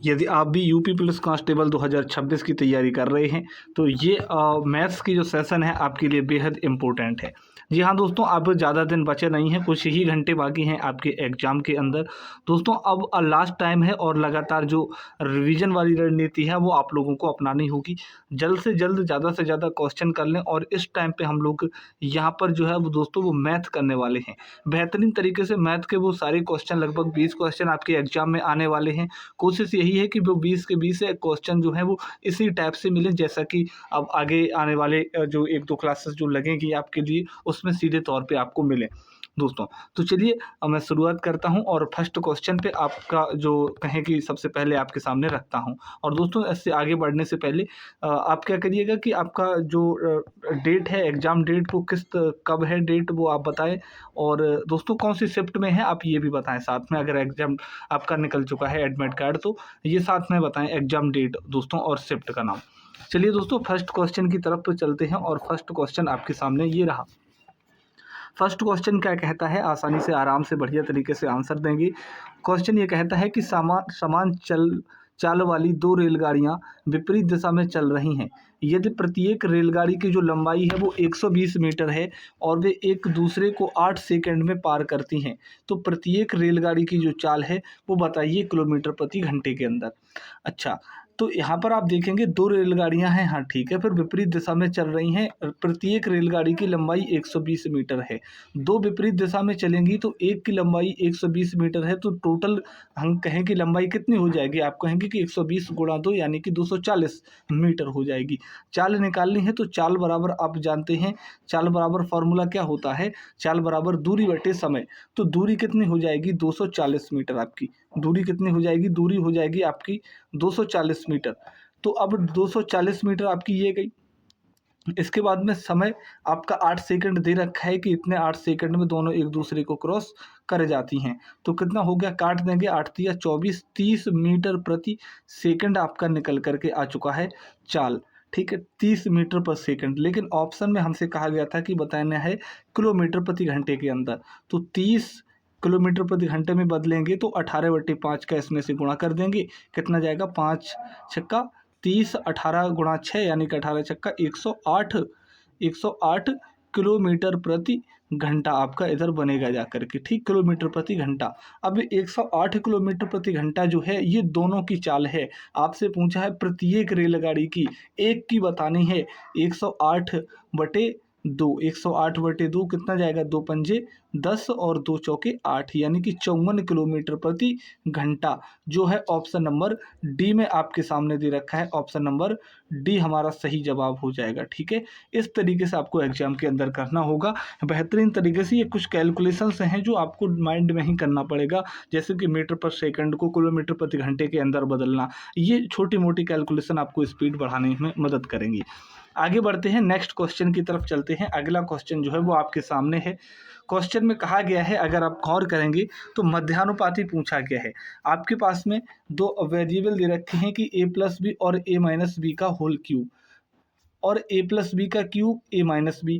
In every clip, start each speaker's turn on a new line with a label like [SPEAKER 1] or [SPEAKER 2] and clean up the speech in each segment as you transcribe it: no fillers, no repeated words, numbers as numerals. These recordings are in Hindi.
[SPEAKER 1] यदि आप भी यूपी पुलिस कांस्टेबल 2026 की तैयारी कर रहे हैं तो ये मैथ्स की जो सेशन है आपके लिए बेहद इम्पोर्टेंट है। जी हाँ दोस्तों, अब ज़्यादा दिन बचे नहीं हैं, कुछ ही घंटे बाकी हैं आपके एग्ज़ाम के अंदर। दोस्तों अब लास्ट टाइम है और लगातार जो रिवीजन वाली रणनीति है वो आप लोगों को अपनानी होगी। जल्द से जल्द ज़्यादा से ज़्यादा क्वेश्चन कर लें और इस टाइम पे हम लोग यहाँ पर जो है वो दोस्तों वो मैथ करने वाले हैं। बेहतरीन तरीके से मैथ के वो सारे क्वेश्चन, लगभग 20 क्वेश्चन आपके एग्ज़ाम में आने वाले हैं। कोशिश यही है कि वो 20 के 20 क्वेश्चन जो हैं वो इसी टाइप से मिलें, जैसा कि अब आगे आने वाले जो 1-2 क्लासेस जो लगेंगी आपके लिए, उसमें सीधे तौर पे आपको मिलें दोस्तों। तो चलिए अब मैं शुरुआत करता हूँ और फर्स्ट क्वेश्चन पे आपका जो कहें कि सबसे पहले आपके सामने रखता हूँ। और दोस्तों इससे आगे बढ़ने से पहले आप क्या करिएगा कि आपका जो डेट है, एग्ज़ाम डेट, वो कब है डेट वो आप बताएँ। और दोस्तों कौन सी शिफ्ट में है आप ये भी बताएँ साथ में। अगर एग्ज़ाम आपका निकल चुका है एडमिट कार्ड तो ये साथ में बताएं एग्ज़ाम डेट दोस्तों और शिफ्ट का नाम। चलिए दोस्तों फर्स्ट क्वेश्चन की तरफ चलते हैं और फर्स्ट क्वेश्चन आपके सामने ये रहा। फर्स्ट क्वेश्चन क्या कहता है, आसानी से आराम से बढ़िया तरीके से आंसर देंगे। क्वेश्चन ये कहता है कि समान चाल वाली दो रेलगाड़ियां विपरीत दिशा में चल रही हैं। यदि प्रत्येक रेलगाड़ी की जो लंबाई है वो 120 मीटर है और वे एक दूसरे को 8 सेकंड में पार करती हैं, तो प्रत्येक रेलगाड़ी की जो चाल है वो बताइए किलोमीटर प्रति घंटे के अंदर। अच्छा, तो यहाँ पर आप देखेंगे दो रेलगाड़ियां हैं, हाँ ठीक है, फिर विपरीत दिशा में चल रही हैं। प्रत्येक रेलगाड़ी की लंबाई 120 मीटर है। दो विपरीत दिशा में चलेंगी तो एक की लंबाई 120 मीटर है, तो टोटल हम कहें कि लंबाई कितनी हो जाएगी, आप कहेंगे कि 120 गुणा 2 यानी कि 240 मीटर हो जाएगी। चाल निकालनी है तो चाल बराबर आप जानते हैं, चाल बराबर फॉर्मूला क्या होता है, चाल बराबर दूरी बटे समय। तो दूरी कितनी हो जाएगी, 240 मीटर। आपकी दूरी कितनी हो जाएगी, दूरी हो जाएगी आपकी 240 मीटर। तो अब 240 मीटर आपकी ये गई। इसके बाद में समय आपका 8 सेकंड दे रखा है कि इतने 8 सेकंड में दोनों एक दूसरे को क्रॉस कर जाती हैं। तो कितना हो गया, काट देंगे, 8 तिया 24, 30 मीटर प्रति सेकंड आपका निकल करके आ चुका है चाल। ठीक है, 30 मीटर पर सेकंड। लेकिन ऑप्शन में हमसे कहा गया था कि बताना है किलोमीटर प्रति घंटे के अंदर। तो 30 किलोमीटर प्रति घंटे में बदलेंगे तो 18/5 का इसमें से गुणा कर देंगे। कितना जाएगा, 5 छक्का 30, 18 गुणा 6 यानी कि 18 छक्का 108 किलोमीटर प्रति घंटा आपका इधर बनेगा जा करके। ठीक, किलोमीटर प्रति घंटा। अब 108 किलोमीटर प्रति घंटा जो है ये दोनों की चाल है। आपसे पूछा है प्रत्येक रेलगाड़ी की, एक की बतानी है। 108/2, 108/2 कितना जाएगा, 2 पंजे 10 और 2 चौके 8 यानी कि 54 किलोमीटर प्रति घंटा जो है ऑप्शन नंबर डी में आपके सामने दे रखा है। ऑप्शन नंबर डी हमारा सही जवाब हो जाएगा। ठीक है, इस तरीके से आपको एग्जाम के अंदर करना होगा बेहतरीन तरीके से। ये कुछ कैलकुलेशंस हैं जो आपको माइंड में ही करना पड़ेगा, जैसे कि मीटर पर सेकंड को किलोमीटर प्रति घंटे के अंदर बदलना। ये छोटी मोटी कैलकुलेशन आपको स्पीड बढ़ाने में मदद करेंगी। आगे बढ़ते हैं, नेक्स्ट क्वेश्चन की तरफ चलते हैं। अगला क्वेश्चन जो है वो आपके सामने है। क्वेश्चन में कहा गया है, अगर आप गौर करेंगे तो मध्यानुपाती पूछा गया है। आपके पास में दो वेरिएबल दे रखे हैं कि a+b और a-b का होल क्यूब और a+b का क्यूब a-b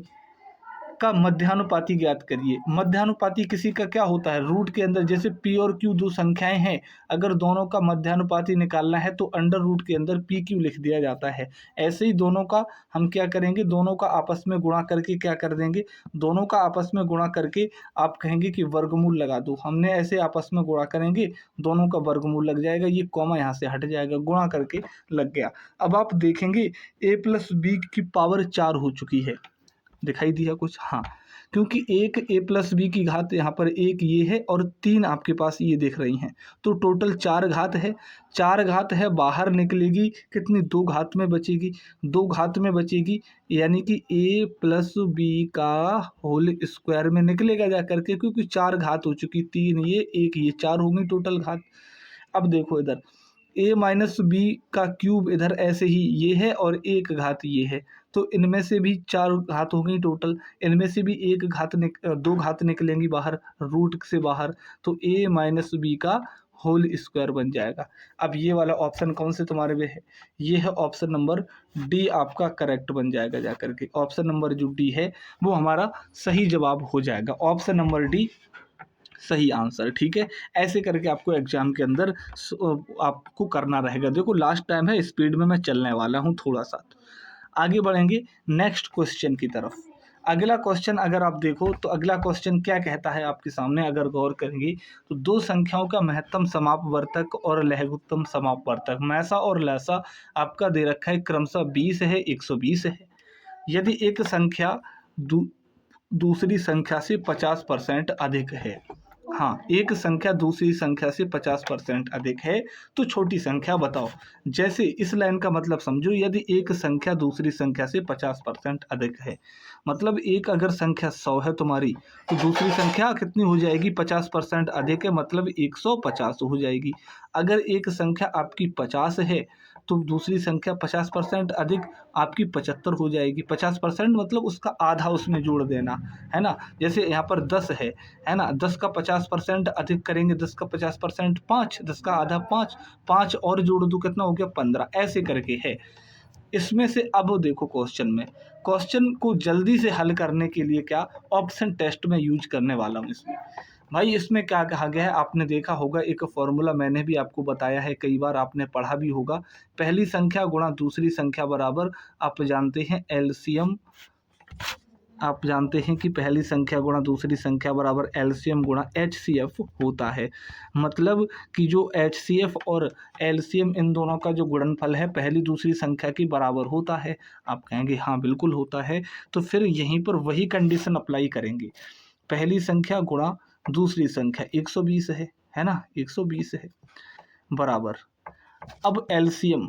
[SPEAKER 1] का मध्यानुपाती ज्ञात करिए। मध्यानुपाती किसी का क्या होता है, रूट के अंदर जैसे p और q दो संख्याएं हैं, अगर दोनों का मध्यानुपाती निकालना है तो अंडर रूट के अंदर pq लिख दिया जाता है। ऐसे ही दोनों का हम क्या करेंगे, दोनों का आपस में गुणा करके क्या कर देंगे, दोनों का आपस में गुणा करके आप कहेंगे कि वर्गमूल लगा दो। हमने ऐसे आपस में गुणा करेंगे, दोनों का वर्गमूल लग जाएगा, ये कॉमा यहाँ से हट जाएगा, गुणा करके लग गया। अब आप देखेंगे a+b की पावर 4 हो चुकी है, दिखाई दिया कुछ, हाँ, क्योंकि एक a+b की घात यहाँ पर एक ये है और 3 आपके पास ये देख रही हैं, तो टोटल 4 घात है। 4 घात है, बाहर निकलेगी कितनी, 2 घात में बचेगी, 2 घात में बचेगी यानी कि a+b का होल स्क्वायर में निकलेगा जा करके, क्योंकि 4 घात हो चुकी, 3 ये 1 ये 4 होंगी टोटल घात। अब देखो इधर a-b का क्यूब इधर ऐसे ही ये है और एक घात ये है, तो इनमें से भी 4 घात हो गई टोटल, इनमें से भी एक घात 2 घात निकलेंगी बाहर रूट से बाहर, तो a-b का होल स्क्वायर बन जाएगा। अब ये वाला ऑप्शन कौन से तुम्हारे में है, ये है ऑप्शन नंबर डी आपका करेक्ट बन जाएगा जा करके। ऑप्शन नंबर जो डी है वो हमारा सही जवाब हो जाएगा। ऑप्शन नंबर डी सही आंसर। ठीक है, ऐसे करके आपको एग्जाम के अंदर आपको करना रहेगा। देखो लास्ट टाइम है, स्पीड में मैं चलने वाला हूँ थोड़ा सा। आगे बढ़ेंगे नेक्स्ट क्वेश्चन की तरफ। अगला क्वेश्चन अगर आप देखो तो अगला क्वेश्चन क्या कहता है आपके सामने, अगर गौर करेंगे तो दो संख्याओं का महत्तम समापवर्तक और लघुत्तम समापवर्तक मैसा और लैसा आपका दे रखा है, क्रमशः 20 है, 120 है। यदि एक संख्या दूसरी संख्या से 50% अधिक है, हाँ, एक संख्या दूसरी संख्या से 50% अधिक है तो छोटी संख्या बताओ। जैसे इस लाइन का मतलब समझो, यदि एक संख्या दूसरी संख्या से 50% अधिक है, मतलब एक अगर संख्या 100 है तुम्हारी, तो दूसरी संख्या कितनी हो जाएगी, 50% अधिक है, मतलब 150 हो जाएगी। अगर एक संख्या आपकी 50 है तो दूसरी संख्या 50% अधिक आपकी 75 हो जाएगी। 50% मतलब उसका आधा उसमें जोड़ देना, है ना। जैसे यहाँ पर 10 है ना, 10 का 50% अधिक करेंगे, 10 का 50% 5, 10 का आधा 5, 5 और जोड़ दो कितना हो गया 15, ऐसे करके है। इसमें से अब देखो क्वेश्चन को जल्दी से हल करने के लिए क्या ऑप्शन टेस्ट में यूज करने वाला हूँ इसमें। भाई इसमें क्या कहा गया है, आपने देखा होगा, एक फॉर्मूला मैंने भी आपको बताया है, कई बार आपने पढ़ा भी होगा। पहली संख्या गुणा दूसरी संख्या बराबर, आप जानते हैं एलसीएम, आप जानते हैं कि पहली संख्या गुणा दूसरी संख्या बराबर एलसीएम गुणा एचसीएफ होता है। मतलब कि जो एचसीएफ और एलसीएम इन दोनों का जो गुणनफल है पहली दूसरी संख्या के बराबर होता है। आप कहेंगे हाँ बिल्कुल होता है, तो फिर यहीं पर वही कंडीशन अप्लाई करेंगे। पहली संख्या गुणा दूसरी संख्या 120 है ना, 120 है बराबर। अब एलसीएम,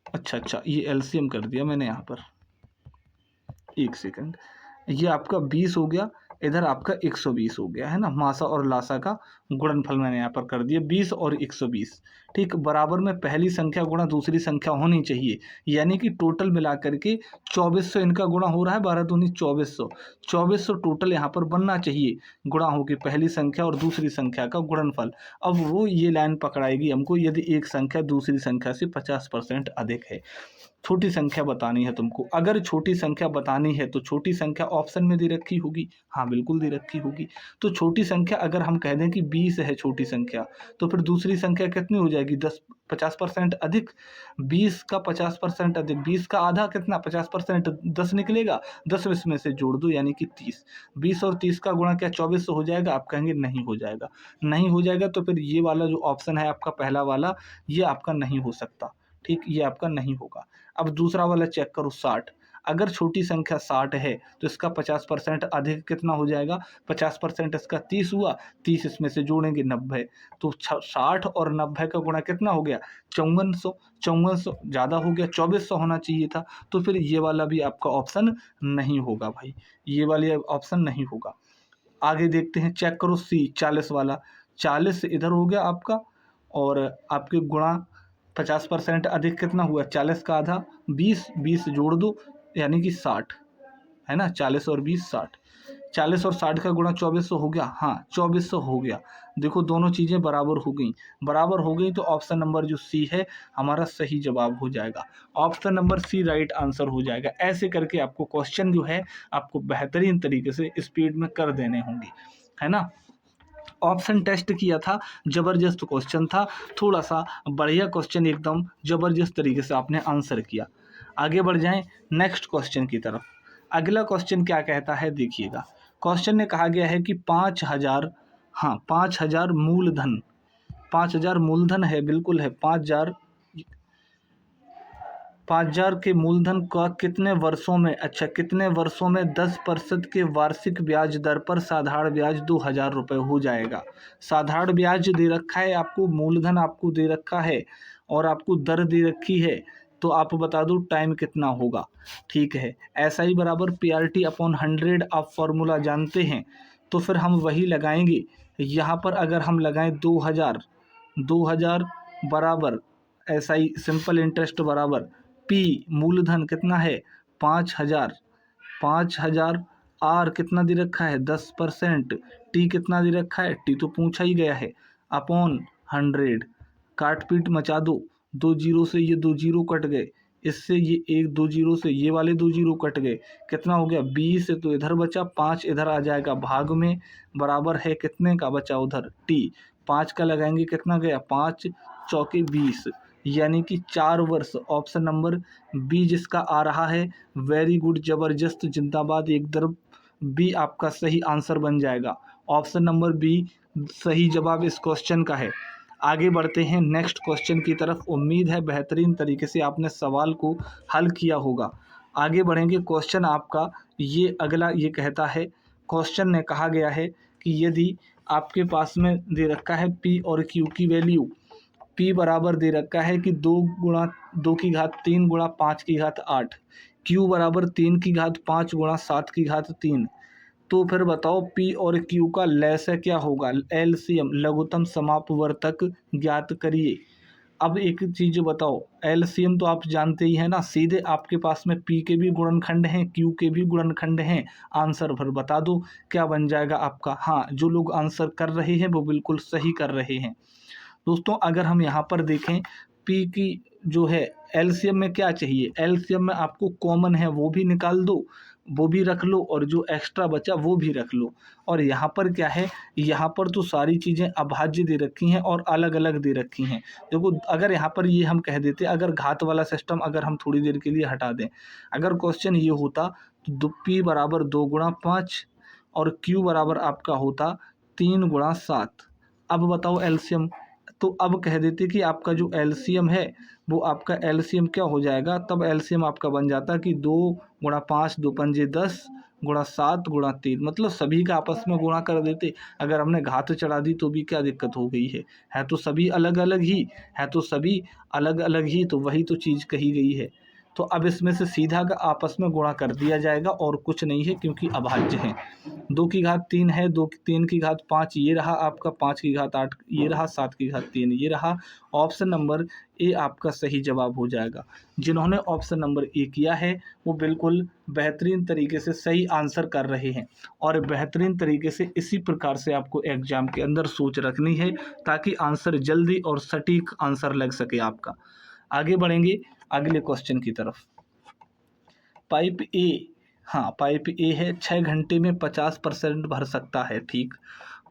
[SPEAKER 1] अच्छा ये एलसीएम कर दिया मैंने यहाँ पर, एक सेकंड, ये आपका 20 हो गया, इधर आपका 120 हो गया, है ना। मासा और लासा का गुणनफल मैंने यहाँ पर कर दिया 20 और 120। ठीक, बराबर में पहली संख्या गुणा दूसरी संख्या होनी चाहिए, यानी कि टोटल मिला करके 2400 इनका गुणा हो रहा है, 12 दूनी 2400, 2400 टोटल यहाँ पर बनना चाहिए, गुणा होगी पहली संख्या और दूसरी संख्या का गुणनफल। अब वो ये लाइन पकड़ाएगी हमको, यदि एक संख्या दूसरी संख्या से 50% अधिक है। छोटी संख्या बतानी है तुमको, अगर छोटी संख्या बतानी है तो छोटी संख्या ऑप्शन में दे रखी होगी, हाँ बिल्कुल दे रखी होगी। तो छोटी संख्या अगर हम कह दें कि 20 है छोटी संख्या, तो फिर दूसरी संख्या कितनी हो जाएगी, 50% अधिक, 20 का 50% अधिक, 20 का आधा कितना 50%, 10 निकलेगा, 10 इसमें से जोड़ दो यानी कि 30, 20 और 30 का गुणा क्या 2400 हो जाएगा। आप कहेंगे नहीं हो जाएगा, नहीं हो जाएगा, तो फिर ये वाला जो ऑप्शन है आपका पहला वाला, ये आपका नहीं हो सकता। ठीक, ये आपका नहीं होगा। अब दूसरा वाला चेक करो 60, अगर छोटी संख्या 60 है तो इसका 50% अधिक कितना हो जाएगा, 50% इसका 30 हुआ, 30 इसमें से जोड़ेंगे 90, तो 60 और 90 का गुणा कितना हो गया 5400, 5400 ज़्यादा हो गया, 2400 होना चाहिए था। तो फिर ये वाला भी आपका ऑप्शन नहीं होगा भाई, ये वाली ऑप्शन नहीं होगा। आगे देखते हैं, चेक करो सी 40 वाला, 40 इधर हो गया आपका, और आपके गुणा 50% अधिक कितना हुआ 40 का आधा 20, 20 जोड़ दो यानी कि 60, है ना। 40 और 20 60, 40 और 60 का गुणा 2400 हो गया, हाँ 2400 हो गया। देखो दोनों चीज़ें बराबर हो गई, बराबर हो गई, तो ऑप्शन नंबर जो सी है हमारा सही जवाब हो जाएगा। Option number C right answer हो जाएगा। ऐसे करके आपको क्वेश्चन जो है आपको बेहतरीन तरीके से स्पीड में कर देने होंगे, है ना। ऑप्शन टेस्ट किया था, ज़बरदस्त क्वेश्चन था, थोड़ा सा बढ़िया क्वेश्चन, एकदम ज़बरदस्त तरीके से आपने आंसर किया। आगे बढ़ जाएं नेक्स्ट क्वेश्चन की तरफ। अगला क्वेश्चन क्या कहता है देखिएगा। क्वेश्चन में कहा गया है कि 5000, हाँ 5000 मूलधन, 5000 मूलधन है, बिल्कुल है, 5000 के मूलधन का कितने वर्षों में, अच्छा कितने वर्षों में 10% के वार्षिक ब्याज दर पर साधारण ब्याज 2000 रुपये हो जाएगा। साधारण ब्याज दे रखा है आपको, मूलधन आपको दे रखा है और आपको दर दे रखी है, तो आप बता दो टाइम कितना होगा। ठीक है, ऐसा ही बराबर PRT अपॉन 100 आप फॉर्मूला जानते हैं, तो फिर हम वही लगाएंगे। यहाँ पर अगर हम लगाएं 2000 बराबर SI सिंपल इंटरेस्ट बराबर P मूलधन कितना है 5000, 5000 R कितना दे रखा है 10%, T कितना दे रखा है, T तो पूछा ही गया है, अपॉन 100, काट पीट मचा दो, 2 जीरो से ये 2 जीरो कट गए, इससे ये एक 2 जीरो से ये वाले 2 जीरो कट गए, कितना हो गया 20, तो इधर बचा 5, इधर आ जाएगा भाग में, बराबर है कितने का बचा उधर t, 5 का लगाएंगे कितना गया 5 चौके 20, यानी कि 4 वर्ष। ऑप्शन नंबर बी जिसका आ रहा है, वेरी गुड, जबरदस्त, जिंदाबाद, एक तरफ बी आपका सही आंसर बन जाएगा। ऑप्शन नंबर बी सही जवाब इस क्वेश्चन का है। आगे बढ़ते हैं नेक्स्ट क्वेश्चन की तरफ। उम्मीद है बेहतरीन तरीके से आपने सवाल को हल किया होगा। आगे बढ़ेंगे। क्वेश्चन आपका ये अगला ये कहता है, क्वेश्चन में कहा गया है कि यदि आपके पास में दे रखा है P और Q की वैल्यू, P बराबर दे रखा है कि 2 गुणा 2 की घात 3 गुणा 5 की घात 8, Q बराबर 3 की घात 5 गुणा 7 की घात 3, तो फिर बताओ P और Q का लैसा क्या होगा, एलसीएम लघुत्तम समापवर्तक ज्ञात करिए। अब एक चीज़ बताओ, एलसीएम तो आप जानते ही हैं ना, सीधे आपके पास में P के भी गुणनखंड हैं, Q के भी गुणनखंड हैं, आंसर फिर बता दो क्या बन जाएगा आपका। हाँ, जो लोग आंसर कर रहे हैं वो बिल्कुल सही कर रहे हैं। दोस्तों अगर हम यहाँ पर देखें, P की जो है एलसीएम में क्या चाहिए, एलसीएम में आपको कॉमन है वो भी निकाल दो, वो भी रख लो, और जो एक्स्ट्रा बचा वो भी रख लो। और यहाँ पर क्या है, यहाँ पर तो सारी चीज़ें अभाज्य दे रखी हैं और अलग अलग दे रखी हैं। देखो अगर यहाँ पर ये हम कह देते, अगर घात वाला सिस्टम अगर हम थोड़ी देर के लिए हटा दें, अगर क्वेश्चन ये होता तो P बराबर 2 गुणा 5 और Q बराबर आपका होता 3 गुणा 7। अब बताओ एलसीएम, तो अब कह देते कि आपका जो एलसीएम है वो आपका एलसीएम क्या हो जाएगा, तब एलसीएम आपका बन जाता कि 2 गुणा 5 2 पंजे 10 गुणा 7 गुणा 3, मतलब सभी का आपस में गुणा कर देते। अगर हमने घात चढ़ा दी तो भी क्या दिक्कत हो गई है तो सभी अलग अलग ही, है तो सभी अलग अलग ही, तो वही तो चीज़ कही गई है। तो अब इसमें से सीधा का आपस में गुणा कर दिया जाएगा और कुछ नहीं है, क्योंकि अभाज्य है। 2 की घात 3 है, 3 की घात 5 ये रहा आपका, 5 की घात 8 ये रहा, 7 की घात 3 ये रहा। ऑप्शन नंबर ए आपका सही जवाब हो जाएगा। जिन्होंने ऑप्शन नंबर ए किया है वो बिल्कुल बेहतरीन तरीके से सही आंसर कर रहे हैं, और बेहतरीन तरीके से इसी प्रकार से आपको एग्जाम के अंदर सोच रखनी है ताकि आंसर जल्दी और सटीक आंसर लग सके आपका। आगे बढ़ेंगे अगले क्वेश्चन की तरफ। पाइप ए, हाँ पाइप ए है, 6 घंटे में 50% भर सकता है, ठीक।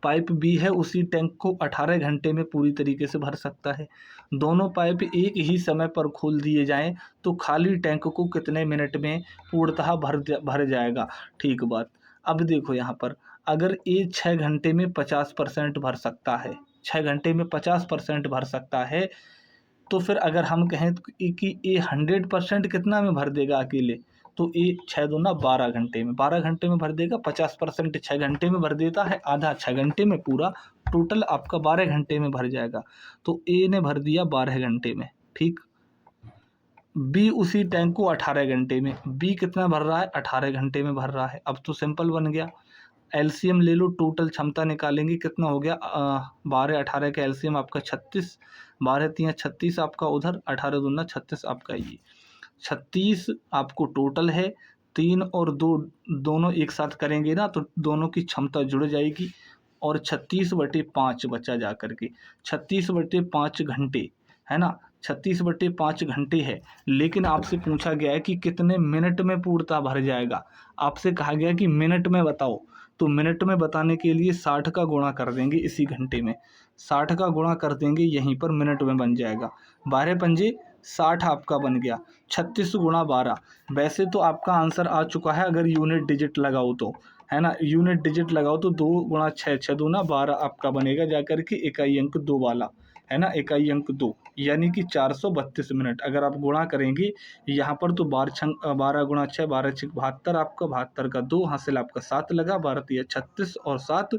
[SPEAKER 1] पाइप बी है, उसी टैंक को 18 घंटे में पूरी तरीके से भर सकता है। दोनों पाइप एक ही समय पर खोल दिए जाएं तो खाली टैंक को कितने मिनट में पूर्णतः भर जाएगा, ठीक बात। अब देखो यहाँ पर, अगर ए 6 घंटे में 50% भर सकता है, 6 घंटे में 50% भर सकता है, तो फिर अगर हम कहें कि ए 100% कितना में भर देगा अकेले, तो ए 6 दूना 12 घंटे में, 12 घंटे में भर देगा। 50% 6 घंटे में भर देता है, आधा 6 घंटे में, पूरा टोटल आपका 12 घंटे में भर जाएगा। तो ए ने भर दिया 12 घंटे में, ठीक। बी उसी टैंक को 18 घंटे में, बी कितना भर रहा है 18 घंटे में भर रहा है। अब तो सिंपल बन गया, एलसीएम ले लो, टोटल क्षमता निकालेंगे, कितना हो गया 12 18 का एलसीएम आपका 36, 12 3 36 आपका, उधर 18 दूना 36 आपका, ये 36 आपको टोटल है। 3 और 2 दोनों एक साथ करेंगे ना तो दोनों की क्षमता जुड़ जाएगी, और 36/5 बचा जा करके, 36/5 घंटे है ना, 36/5 घंटे है। लेकिन आपसे पूछा गया है कि कितने मिनट में पूर्णतः भर जाएगा, आपसे कहा गया कि मिनट में बताओ। तो मिनट में बताने के लिए 60 का गुणा कर देंगे इसी घंटे में, 60 का गुणा कर देंगे, यहीं पर मिनट में बन जाएगा। 12 पंजे 60 आपका बन गया, 36 गुणा 12। वैसे तो आपका आंसर आ चुका है अगर यूनिट डिजिट लगाओ तो, है ना, यूनिट डिजिट लगाओ तो 2 गुणा 6 6 दूना 12 आपका बनेगा जाकर के इकाई अंक 2 वाला, है ना, इकाई अंक 2, यानी कि 432 मिनट। अगर आप गुणा करेंगे यहाँ पर तो 12 गुणा 6 12 6 72 आपका, 72 का 2 हासिल आपका 7 लगा, 12 3 36 और 7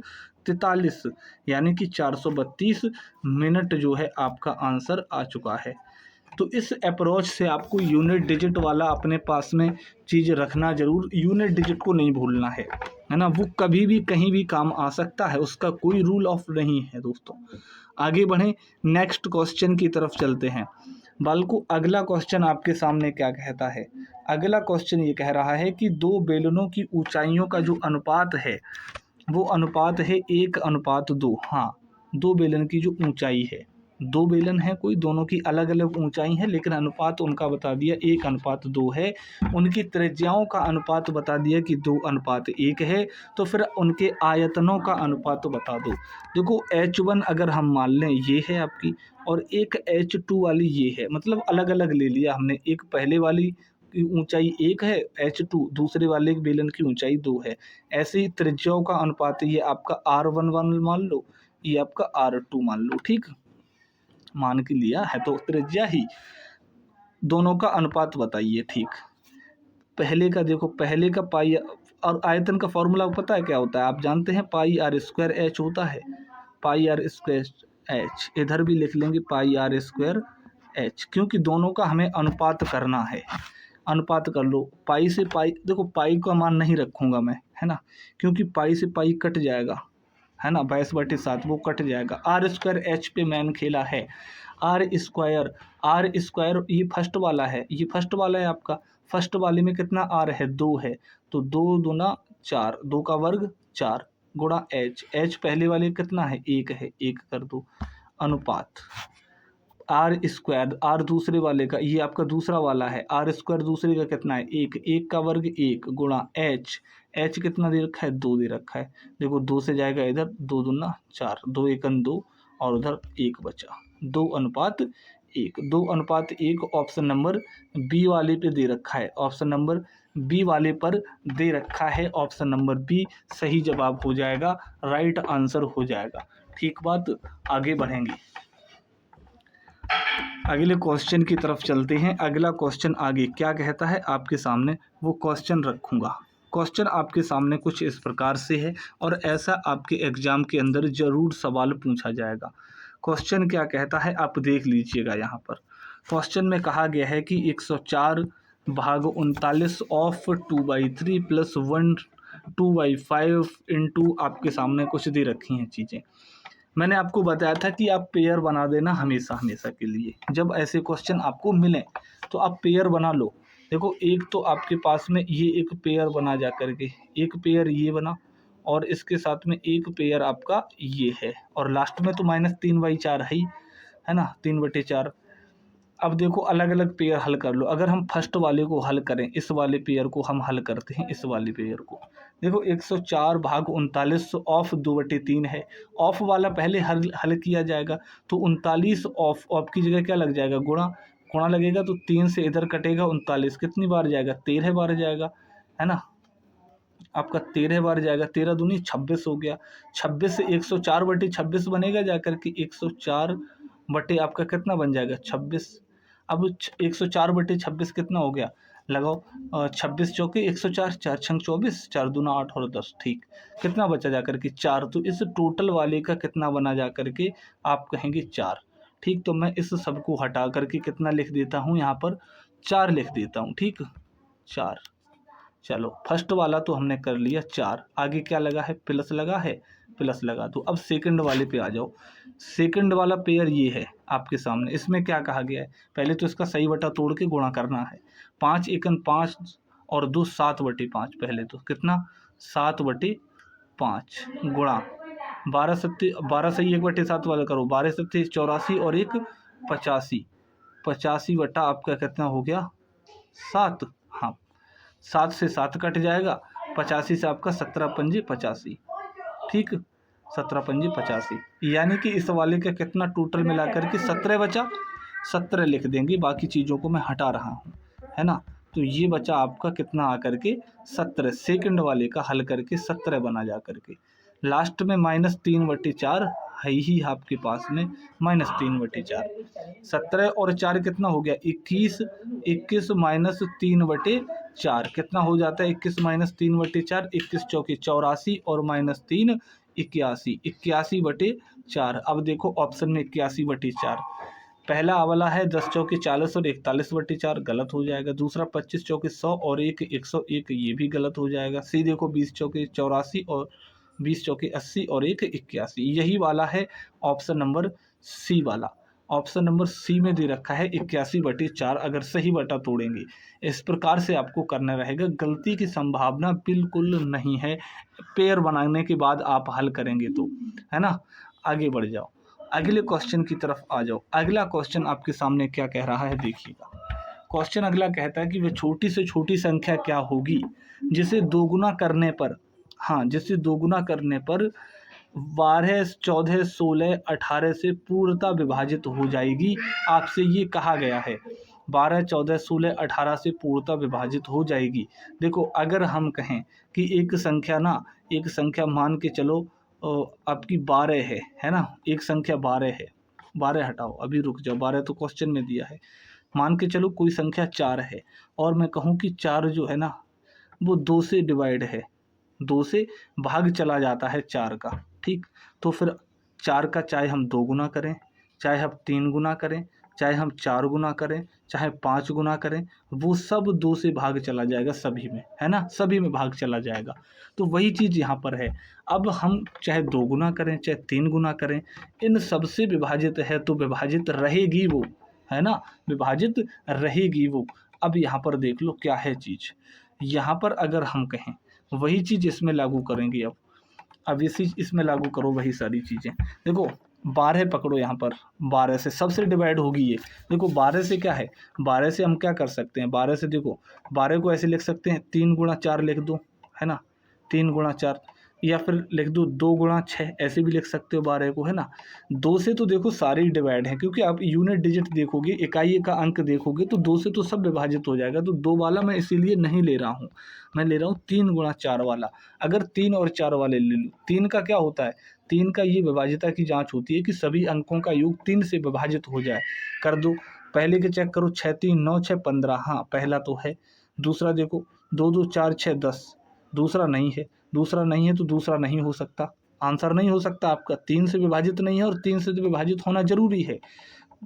[SPEAKER 1] 43, यानी कि 432 मिनट जो है आपका आंसर आ चुका है। तो इस अप्रोच से आपको यूनिट डिजिट वाला अपने पास में चीज़ रखना जरूर, यूनिट डिजिट को नहीं भूलना है ना, वो कभी भी कहीं भी काम आ सकता है, उसका कोई रूल ऑफ नहीं है दोस्तों। आगे बढ़ें, नेक्स्ट क्वेश्चन की तरफ चलते हैं। बालको अगला क्वेश्चन आपके सामने क्या कहता है, अगला क्वेश्चन ये कह रहा है कि 2 बेलनों की ऊंचाइयों का जो अनुपात है वो अनुपात है 1:2। हाँ, 2 बेलन की जो ऊंचाई है दो बेलन है कोई, दोनों की अलग अलग ऊंचाई है लेकिन अनुपात उनका बता दिया 1:2 है। उनकी त्रिज्याओं का अनुपात बता दिया कि 2:1 है। तो फिर उनके आयतनों का अनुपात बता दो। देखो H1 अगर हम मान लें ये है आपकी, और एक H2 वाली ये है, मतलब अलग अलग ले लिया हमने। एक पहले वाली की ऊंचाई 1 है H2, दूसरे वाले बेलन की ऊंचाई 2 है। ऐसे ही त्रिज्याओं का अनुपात ये आपका R11 मान लो, ये आपका R2 मान लो। ठीक, मान के लिया है तो त्रिज्या ही, दोनों का अनुपात बताइए। ठीक, पहले का देखो, पहले का पाई, और आयतन का फॉर्मूला पता है क्या होता है, आप जानते हैं, पाई आर स्क्वायर एच होता है। पाई आर स्क्वायर एच, इधर भी लिख लेंगे पाई आर स्क्वायर एच, क्योंकि दोनों का हमें अनुपात करना है। अनुपात कर लो, पाई से पाई, देखो पाई का मान नहीं रखूँगा मैं, है ना, क्योंकि पाई से पाई कट जाएगा, है ना, 22/7 वो कट जाएगा। आर स्क्वायर एच पे मैंने खेला है। आर स्क्वायर ये फर्स्ट वाला है, ये फर्स्ट वाला है आपका। फर्स्ट वाले में कितना आर है, 2 है, तो 2 दूना 4, 2 का वर्ग 4 गुणा एच पहले वाले कितना है, 1 है, 1 कर दो। अनुपात आर स्क्वायर, आर दूसरे वाले का, ये आपका दूसरा वाला है, आर स्क्वायर दूसरे का कितना है, 1, 1 का वर्ग 1 गुणा एच कितना दे रखा है, 2 दे रखा है। देखो 2 से जाएगा इधर, 2 दूना 4, 2 एकन 2 और उधर 1 बचा, 2:1। 2:1 ऑप्शन नंबर बी वाले पे दे रखा है, ऑप्शन नंबर बी वाले पर दे रखा है। ऑप्शन नंबर बी सही जवाब हो जाएगा, राइट आंसर हो जाएगा। ठीक बात, आगे बढ़ेंगे, अगले क्वेश्चन की तरफ चलते हैं। अगला क्वेश्चन आगे क्या कहता है आपके सामने, वो क्वेश्चन रखूँगा। क्वेश्चन आपके सामने कुछ इस प्रकार से है, और ऐसा आपके एग्जाम के अंदर ज़रूर सवाल पूछा जाएगा। क्वेश्चन क्या कहता है आप देख लीजिएगा। यहाँ पर क्वेश्चन में कहा गया है कि 104/39 ऑफ 2/3 प्लस 1 2/5 इंटू, आपके सामने कुछ दे रखी हैं चीज़ें। मैंने आपको बताया था कि आप पेयर बना देना हमेशा हमेशा के लिए। जब ऐसे क्वेश्चन आपको मिलें तो आप पेयर बना लो। देखो एक तो आपके पास में ये एक पेयर बना जा करके, एक पेयर ये बना, और इसके साथ में एक पेयर आपका ये है, और लास्ट में तो -3/4 है ना, 3/4। अब देखो अलग अलग पेयर हल कर लो। अगर हम फर्स्ट वाले को हल करें, इस वाले पेयर को हम हल करते हैं, इस वाले पेयर को। देखो 104/39 ऑफ 2/3 है, ऑफ वाला पहले हल किया जाएगा, तो 39 ऑफ की जगह क्या लग जाएगा, गुणा लगेगा, तो 3 से इधर कटेगा, 39 कितनी बार जाएगा, 13 बार जाएगा, है ना, आपका 13 बार जाएगा, 13 दूनी 26 हो गया। 26 से 104/26 बनेगा जाकर के, 104 बटे आपका कितना बन जाएगा, 26। अब 104/26 कितना हो गया, लगाओ, 26 चौके 104, 4 छंग 24, 4 दूना 8 और 10। ठीक, कितना बचा जाकर के, 4। तो इस टोटल वाले का कितना बना जाकर के, आप कहेंगे 4। ठीक, तो मैं इस सब को हटा करके कितना लिख देता हूँ, यहाँ पर 4 लिख देता हूँ। ठीक, 4। चलो फर्स्ट वाला तो हमने कर लिया 4, आगे क्या लगा है, प्लस लगा है, प्लस लगा दो। अब सेकंड वाले पे आ जाओ। सेकंड वाला पेयर ये है आपके सामने। इसमें क्या कहा गया है, पहले तो इसका सही बटा तोड़ के गुणा करना है। 5 एकन 5 और 2 7/5, पहले तो कितना 7/5 गुणा 12 सही 1/7 वाला करो, 12 सत्ते 84 और 1 85, 85 बटा आपका कितना हो गया 7। हाँ, 7 से 7 कट जाएगा, 85 से आपका 17×5 = 85। ठीक, 17×5 = 85, यानी कि इस वाले का कितना टोटल मिला करके 17 बचा। 17 लिख देंगे, बाकी चीज़ों को मैं हटा रहा हूँ, है ना। तो ये बचा आपका कितना आकर के 17, सेकंड वाले का हल करके 17 बना जा करके। लास्ट में -3/4 है ही आपके पास में, -3/4। 17 और 4 कितना हो गया 21, 21 -3/4 कितना हो जाता है, 21 -3/4, 21 चौके 84 और -3 81, 81/4। अब देखो ऑप्शन में 81/4, पहला वाला है 10 चौके 40 और 41/4, गलत हो जाएगा। दूसरा 25 चौके 100 और 1 101, ये भी गलत हो जाएगा। सी देखो 20 चौके 84 और 20 चौके 80 और 1 81, यही वाला है ऑप्शन नंबर सी वाला। ऑप्शन नंबर सी में दे रखा है 81/4, अगर सही बटा तोड़ेंगे। इस प्रकार से आपको करना रहेगा, गलती की संभावना बिल्कुल नहीं है, पेयर बनाने के बाद आप हल करेंगे तो, है ना। आगे बढ़ जाओ। अगले क्वेश्चन की तरफ आ जाओ। अगला क्वेश्चन आपके सामने क्या कह रहा है देखिएगा। क्वेश्चन अगला कहता है कि वह छोटी से छोटी संख्या क्या होगी जिसे दोगुना करने पर, हाँ, जिसे दोगुना करने पर 12, 14, 16, 18 से पूर्णतः विभाजित हो जाएगी। आपसे ये कहा गया है 12, 14, 16, 18 से पूर्णतः विभाजित हो जाएगी। देखो, अगर हम कहें कि एक संख्या ना, एक संख्या मान के चलो आपकी 12 है ना, एक संख्या 12 है। 12 हटाओ, अभी रुक जाओ, 12 तो क्वेश्चन में दिया है। मान के चलो कोई संख्या 4 है और मैं कहूँ कि 4 जो है ना वो 2 से डिवाइड है, 2 से भाग चला जाता है 4 का, ठीक। तो फिर 4 का चाहे हम 2 गुना करें, चाहे हम 3 गुना करें, चाहे हम 4 गुना करें, चाहे 5 गुना करें, वो सब 2 से भाग चला जाएगा सभी में, है ना, सभी में भाग चला जाएगा। तो वही चीज़ यहाँ पर है। अब हम चाहे 2 गुना करें, चाहे 3 गुना करें, इन सब से विभाजित है तो विभाजित रहेगी वो, है ना, विभाजित रहेगी वो। अब यहाँ पर देख लो क्या है चीज़। यहाँ पर अगर हम कहें वही चीज़ इसमें लागू करेंगे। अब इसी इसमें लागू करो वही सारी चीज़ें। देखो 12 पकड़ो, यहाँ पर 12 से सबसे डिवाइड होगी ये। देखो 12 से क्या है, 12 से हम क्या कर सकते हैं, 12 से देखो 12 को ऐसे लिख सकते हैं 3 गुणा 4 लिख दो, है ना, 3 गुणा 4, या फिर लिख दो 2 गुणा 6, ऐसे भी लिख सकते हो 12 को, है ना। 2 से तो देखो सारे ही डिवाइड हैं, क्योंकि आप यूनिट डिजिट देखोगे, इकाई का अंक देखोगे तो 2 से तो सब विभाजित हो जाएगा। तो 2 वाला मैं इसीलिए नहीं ले रहा हूँ, मैं ले रहा हूँ 3 गुणा 4 वाला। अगर 3 और 4 वाले ले लूँ, 3 का क्या होता है, 3 का ये विभाज्यता की जांच होती है कि सभी अंकों का योग 3 से विभाजित हो जाए। कर दो, पहले के चेक करो, 6 3 9 6 15, हाँ पहला तो है। दूसरा देखो 2 2 4 6 10, दूसरा नहीं है। दूसरा नहीं है तो दूसरा नहीं हो सकता, आंसर नहीं हो सकता आपका। 3 से विभाजित नहीं है और 3 से तो विभाजित होना जरूरी है।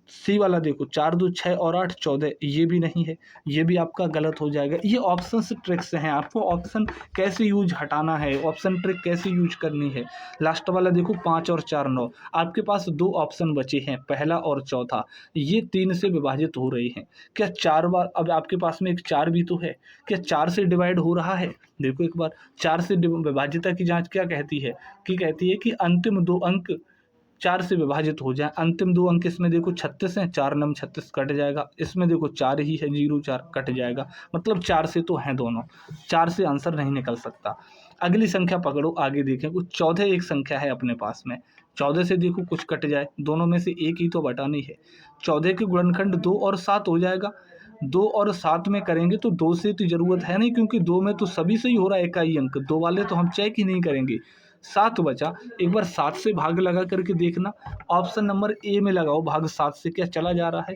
[SPEAKER 1] सी वाला देखो 4 2 6 और 8 14, ये भी नहीं है, ये भी आपका गलत हो जाएगा। ये ऑप्शन से ट्रिक्स हैं, आपको ऑप्शन कैसे यूज हटाना है, ऑप्शन ट्रिक कैसे यूज करनी है। लास्ट वाला देखो 5 और 4 9, आपके पास 2 ऑप्शन बचे हैं, पहला और चौथा, ये 3 से विभाजित हो रहे हैं। क्या 4 बार, अब आपके पास में एक 4 भी तो है, क्या 4 से डिवाइड हो रहा है। देखो एक बार 4 से विभाज्यता की जाँच क्या कहती है, कि अंतिम 2 अंक 4 से विभाजित हो जाए। अंतिम 2 अंक इसमें देखो 36 हैं, 4 नम 36 कट जाएगा, इसमें देखो 4 ही है, 0 4 कट जाएगा, मतलब 4 से तो हैं दोनों, 4 से आंसर नहीं निकल सकता। अगली संख्या पकड़ो, आगे देखें, कुछ 14 एक संख्या है अपने पास में, 14 से देखो कुछ कट जाए, दोनों में से एक ही तो बटानी है। 14 के गुणनखंड 2 और 7 हो जाएगा, 2 और 7 में करेंगे तो 2 से तो ज़रूरत है नहीं, क्योंकि 2 में तो सभी से ही हो रहा है इकाई अंक, 2 वाले तो हम चेक ही नहीं करेंगे। 7 बचा, एक बार 7 से भाग लगा करके देखना, ऑप्शन नंबर ए में लगाओ, भाग 7 से क्या चला जा रहा है,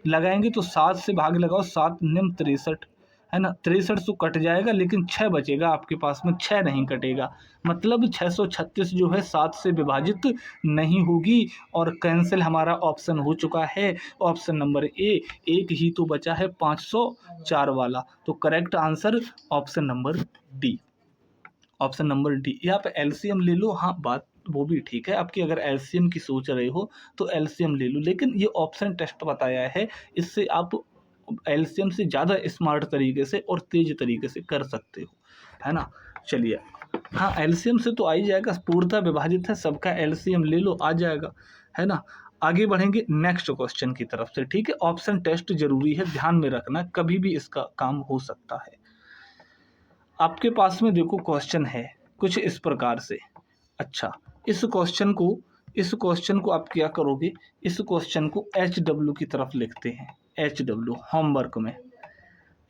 [SPEAKER 1] लगाएंगे तो 7 से भाग लगाओ, 7 निम 63, है ना, 63 तो कट जाएगा, लेकिन 6 बचेगा आपके पास में, 6 नहीं कटेगा, मतलब 636 जो है 7 से विभाजित नहीं होगी, और कैंसिल हमारा ऑप्शन हो चुका है, ऑप्शन नंबर ए। एक ही तो बचा है 504 वाला, तो correct answer option number D, option number D. यहाँ पे एलसीएम ले लो, हाँ बात वो भी ठीक है आपकी, अगर एलसीएम की सोच रहे हो तो एलसीएम ले लो, लेकिन ये ऑप्शन टेस्ट बताया है, इससे आप एलसीएम से ज़्यादा स्मार्ट तरीके से और तेज तरीके से कर सकते हो, है ना। चलिए, हाँ एलसीएम से तो आ ही जाएगा, पूर्णतः विभाजित है, सबका एलसीएम ले लो, आ जाएगा, है ना। आगे बढ़ेंगे नेक्स्ट क्वेश्चन की तरफ से, ठीक है। ऑप्शन टेस्ट जरूरी है, ध्यान में रखना, कभी भी इसका काम हो सकता है। आपके पास में देखो क्वेश्चन है कुछ इस प्रकार से। अच्छा, इस क्वेश्चन को आप क्या करोगे, इस क्वेश्चन को HW की तरफ लिखते हैं, HW होमवर्क में।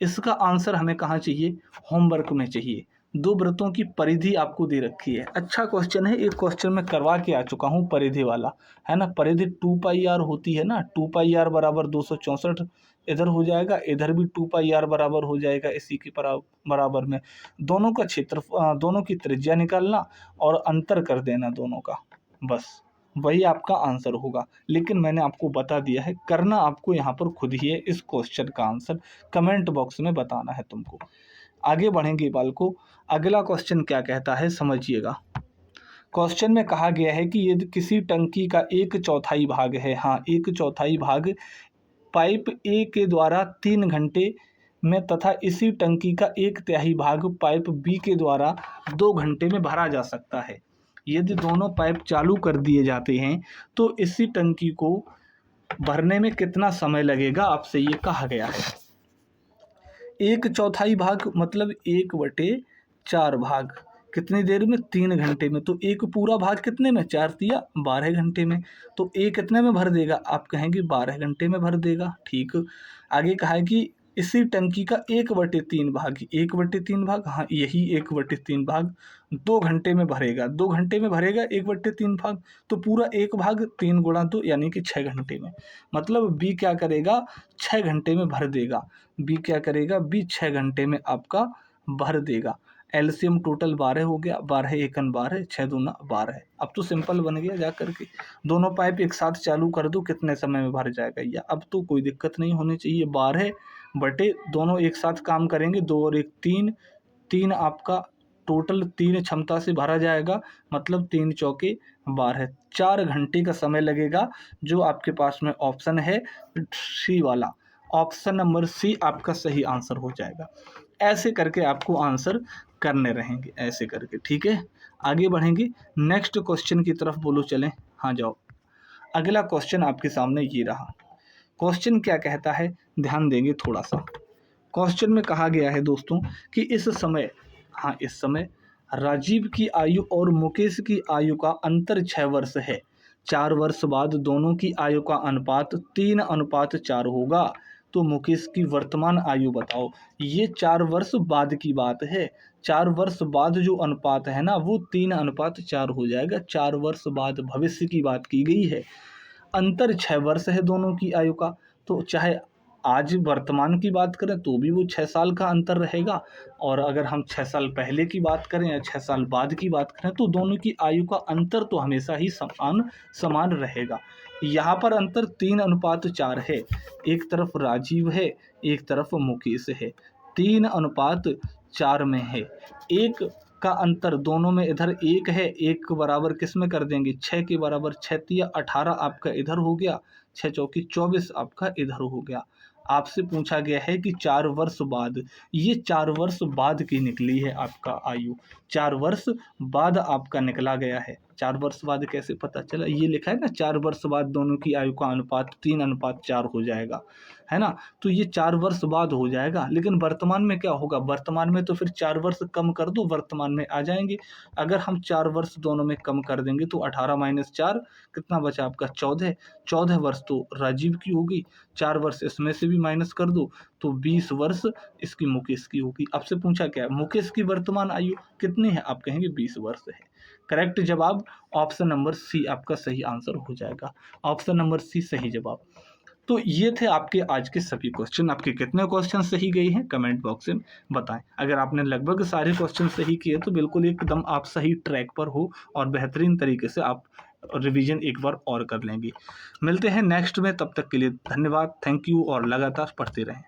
[SPEAKER 1] इसका आंसर हमें कहाँ चाहिए, होमवर्क में चाहिए। 2 वृत्तों की परिधि आपको दे रखी है, अच्छा क्वेश्चन है, एक क्वेश्चन मैं करवा के आ चुका हूँ परिधि वाला, है ना। परिधि 2πr होती है ना, 2πr बराबर 264, इधर हो जाएगा, इधर भी 2πr बराबर हो जाएगा, इसी के बराबर में दोनों का क्षेत्र, दोनों की त्रिज्या निकालना और अंतर कर देना दोनों का, बस वही आपका आंसर होगा। लेकिन मैंने आपको बता दिया है, करना आपको यहाँ पर खुद ही है, इस क्वेश्चन का आंसर कमेंट बॉक्स में बताना है तुमको। आगे बढ़ेंगे बालकों, अगला क्वेश्चन क्या कहता है समझिएगा। क्वेश्चन में कहा गया है कि यदि किसी टंकी का 1/4 भाग है, हाँ 1/4 भाग पाइप ए के द्वारा 3 घंटे में तथा इसी टंकी का 1/3 भाग पाइप बी के द्वारा 2 घंटे में भरा जा सकता है। यदि दोनों पाइप चालू कर दिए जाते हैं तो इसी टंकी को भरने में कितना समय लगेगा, आपसे ये कहा गया है। 1/4 भाग मतलब 1/4 भाग कितनी देर में, 3 घंटे में। तो एक पूरा भाग कितने में, 4 तिया 12 घंटे में। तो ए कितने में भर देगा, आप कहेंगे 12 घंटे में भर देगा। ठीक, आगे कहा है कि इसी टंकी का 1/3 भाग, 1/3 भाग, हाँ यही 1/3 भाग 2 घंटे में भरेगा। 2 घंटे में भरेगा 1/3 भाग, तो पूरा 1 भाग 3 गुणा 2 यानी कि 6 घंटे में। मतलब बी क्या करेगा, 6 घंटे में भर देगा। बी क्या करेगा, बी 6 घंटे में आपका भर देगा। एलसीएम टोटल 12 हो गया, 12 एकन 12, 6 दूना 12। अब तो सिंपल बन गया, जा करके दोनों पाइप एक साथ चालू कर दो कितने समय में भर जाएगा या, अब तो कोई दिक्कत नहीं होनी चाहिए। 12 बटे दोनों एक साथ काम करेंगे, 2 और 1 3, 3 आपका टोटल 3 क्षमता से भरा जाएगा, मतलब 3 चौके 12, 4 घंटे का समय लगेगा। जो आपके पास में ऑप्शन है सी वाला, ऑप्शन नंबर सी आपका सही आंसर हो जाएगा। ऐसे करके आपको आंसर करने रहेंगे, ऐसे करके। ठीक है, आगे बढ़ेंगे नेक्स्ट क्वेश्चन की तरफ, बोलो चलें। हाँ जाओ, अगला क्वेश्चन आपके सामने ये रहा। क्वेश्चन क्या कहता है, ध्यान देंगे थोड़ा सा। क्वेश्चन में कहा गया है दोस्तों कि इस समय, हाँ इस समय राजीव की आयु और मुकेश की आयु का अंतर 6 वर्ष है। 4 वर्ष बाद दोनों की आयु का अनुपात 3:4 होगा। तो मुकेश की वर्तमान आयु बताओ। ये 4 वर्ष बाद की बात है। 4 वर्ष बाद जो अनुपात है ना, वो 3:4 हो जाएगा। 4 वर्ष बाद भविष्य की बात की गई है। अंतर 6 वर्ष है दोनों की आयु का, तो चाहे आज वर्तमान की बात करें तो भी वो 6 साल का अंतर रहेगा, और अगर हम 6 साल पहले की बात करें या 6 साल बाद की बात करें तो दोनों की आयु का अंतर तो हमेशा ही समान रहेगा। यहाँ पर अंतर 3:4 है। एक तरफ राजीव है, एक तरफ मुकेश है, 3:4 में है। एक का अंतर दोनों में इधर 1 है, 1 बराबर किस में कर देंगे, 6 के बराबर, 6 तिया 18 आपका इधर हो गया, 6 चौकी 24 आपका इधर हो गया। आपसे पूछा गया है कि 4 वर्ष बाद, ये 4 वर्ष बाद की निकली है आपका आयु, 4 वर्ष बाद आपका निकला गया है। 4 वर्ष बाद कैसे पता चला, ये लिखा है ना, 4 वर्ष बाद दोनों की आयु का अनुपात 3:4 हो जाएगा, है ना। तो ये 4 वर्ष बाद हो जाएगा, लेकिन वर्तमान में क्या होगा, वर्तमान में तो फिर 4 वर्ष कम कर दो, वर्तमान में आ जाएंगे। अगर हम 4 वर्ष दोनों में कम कर देंगे तो 18 - 4 कितना बचा आपका, 14। 14 वर्ष तो राजीव की होगी, 4 वर्ष इसमें से भी माइनस कर दो तो 20 वर्ष इसकी मुकेश की होगी। आपसे पूछा क्या, मुकेश की वर्तमान आयु कितनी है, आप कहेंगे 20 वर्ष है। करेक्ट जवाब ऑप्शन नंबर सी आपका सही आंसर हो जाएगा। ऑप्शन नंबर सी सही जवाब। तो ये थे आपके आज के सभी क्वेश्चन। आपके कितने क्वेश्चन सही गए हैं कमेंट बॉक्स में बताएं। अगर आपने लगभग सारे क्वेश्चन सही किए तो बिल्कुल एकदम आप सही ट्रैक पर हो और बेहतरीन तरीके से आप रिवीजन एक बार और कर लेंगे। मिलते हैं नेक्स्ट में, तब तक के लिए धन्यवाद, थैंक यू, और लगातार पढ़ते रहें।